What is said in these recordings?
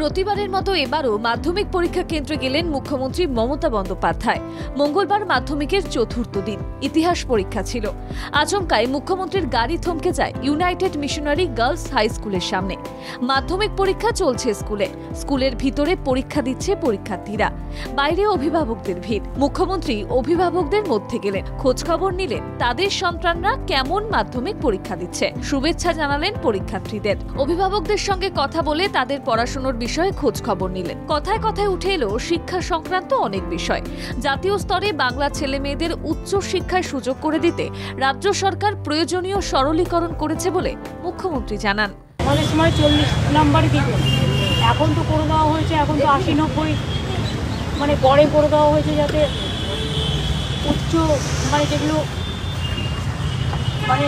প্রতিবারের মতো এবারও মাধ্যমিক পরীক্ষা কেন্দ্রে গেলেন মুখ্যমন্ত্রী মমতা বন্দ্যোপাধ্যায়। মঙ্গলবার মাধ্যমিকের চতুর্থ দিন ইতিহাস পরীক্ষা ছিল। আচমকায় মুখ্যমন্ত্রীর গাড়ি থমকে যায় ইউনাইটেড মিশনারি গার্লস হাই স্কুলের সামনে। মাধ্যমিক পরীক্ষা চলছে স্কুলের ভিতরে পরীক্ষা দিচ্ছে পরীক্ষার্থীরা, বাইরে অভিভাবকদের ভিড়। মুখ্যমন্ত্রী অভিভাবকদের মধ্যে গেলেন, খোঁজখবর নিলেন তাদের সন্তানরা কেমন মাধ্যমিক পরীক্ষা দিচ্ছে, শুভেচ্ছা জানালেন পরীক্ষার্থীদের। অভিভাবকদের সঙ্গে কথা বলে তাদের পড়াশোনার বিষয়ে খোঁজ খবর নিলেন। কথায় কথায় উঠে এলো শিক্ষা সংক্রান্ত অনেক বিষয়। জাতীয় স্তরে বাংলা ছেলে মেয়েদের উচ্চ শিক্ষায় সুযোগ করে দিতে রাজ্য সরকার প্রয়োজনীয় সরলীকরণ করেছে বলে মুখ্যমন্ত্রী জানান। আমাদের সময় 40 নাম্বার দিত, এখন তো করে দেওয়া হয়েছে, এখন তো 80-90 মানে গড়ে করে দেওয়া হয়েছে, যাতে উচ্চ মানে যেগুলো মানে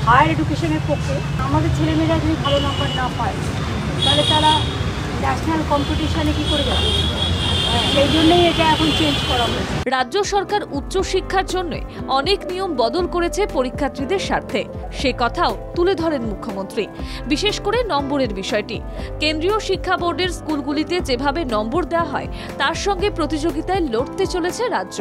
হায়ার এডুকেশনের পক্ষে আমাদের ছেলেমেয়েরা যদি ভালো নাম্বার না পায় তাহলে তারা ন্যাশনাল কম্পিটিশনে কি করে যাবে, সেই জন্যই এটা এখন চেঞ্জ করা হয়েছে। রাজ্য সরকার উচ্চ শিক্ষার জন্য অনেক নিয়ম বদল করেছে পরীক্ষার্থীদের স্বার্থে, সে কথাও তুলে ধরেন মুখ্যমন্ত্রী। বিশেষ করে নম্বরের বিষয়টি। কেন্দ্রীয় শিক্ষা বোর্ডের স্কুলগুলিতে যেভাবে নম্বর দেওয়া হয় তার সঙ্গে প্রতিযোগিতায় লড়তে চলেছে রাজ্য,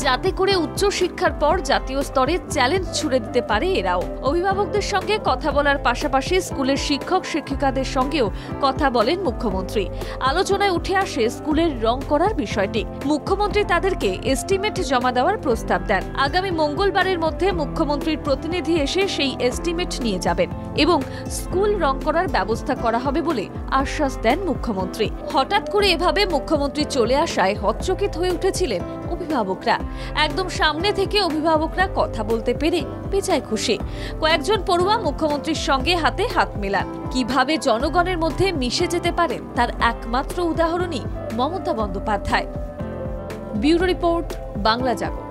যাতে করে উচ্চ শিক্ষার পর জাতীয় স্তরে চ্যালেঞ্জ ছুড়ে দিতে পারে এরাও। অভিভাবকদের সঙ্গে কথা বলার পাশাপাশি স্কুলের শিক্ষক শিক্ষিকাদের সঙ্গেও কথা বলেন মুখ্যমন্ত্রী। আলোচনায় উঠে আসে স্কুলের রং করার বিষয়টি। মুখ্যমন্ত্রী তাদেরকে এস্টিমেট জমা দেওয়ার প্রস্তাব দেন। আগামী মঙ্গলবারের মধ্যে মুখ্যমন্ত্রীর প্রতিনিধি এসে সেই এস্টিমেট নিয়ে যাবেন এবং স্কুল রং করার ব্যবস্থা করা হবে বলে আশ্বাস দেন মুখ্যমন্ত্রী। হঠাৎ করে এভাবে মুখ্যমন্ত্রী চলে আসায় হতচকিত হয়ে উঠেছিলেন অভিভাবকরা। একদম সামনে থেকে অভিভাবকরা কথা বলতে পেরে বেজায় খুশি। কয়েকজন পড়ুয়া মুখ্যমন্ত্রীর সঙ্গে হাতে হাত মেলান। কিভাবে জনগণের মধ্যে মিশে যেতে পারেন তার একমাত্র উদাহরণই মমতা বন্দ্যোপাধ্যায়। ব্যুরো রিপোর্ট, বাংলা জাগরণ।